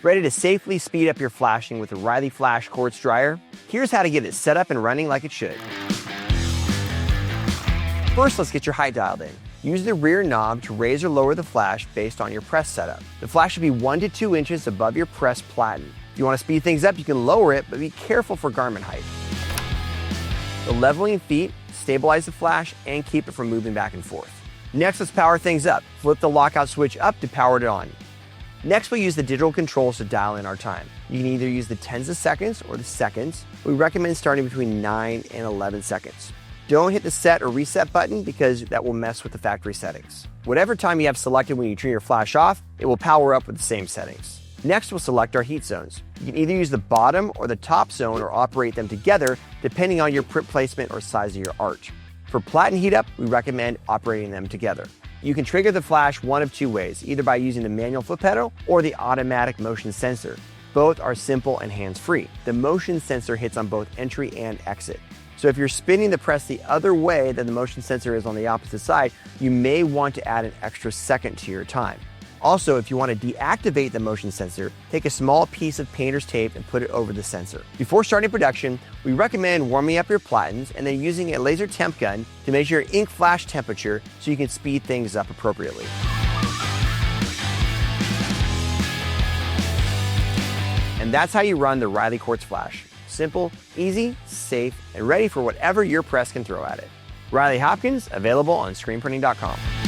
Ready to safely speed up your flashing with the Riley Flash Quartz Dryer? Here's how to get it set up and running like it should. First, let's get your height dialed in. Use the rear knob to raise or lower the flash based on your press setup. The flash should be 1 to 2 inches above your press platen. If you want to speed things up, you can lower it, but be careful for garment height. The leveling feet stabilize the flash and keep it from moving back and forth. Next, let's power things up. Flip the lockout switch up to power it on. Next, we'll use the digital controls to dial in our time. You can either use the tens of seconds or the seconds. We recommend starting between 9 and 11 seconds. Don't hit the set or reset button because that will mess with the factory settings. Whatever time you have selected when you turn your flash off, it will power up with the same settings. Next, we'll select our heat zones. You can either use the bottom or the top zone or operate them together depending on your print placement or size of your arch. For platen heat up, we recommend operating them together. You can trigger the flash one of two ways, either by using the manual foot pedal or the automatic motion sensor. Both are simple and hands-free. The motion sensor hits on both entry and exit. So if you're spinning the press the other way that the motion sensor is on the opposite side, you may want to add an extra second to your time. Also, if you want to deactivate the motion sensor, take a small piece of painter's tape and put it over the sensor. Before starting production, we recommend warming up your platens and then using a laser temp gun to measure your ink flash temperature so you can speed things up appropriately. And that's how you run the Riley Quartz Flash. Simple, easy, safe, and ready for whatever your press can throw at it. Riley Hopkins, available on screenprinting.com.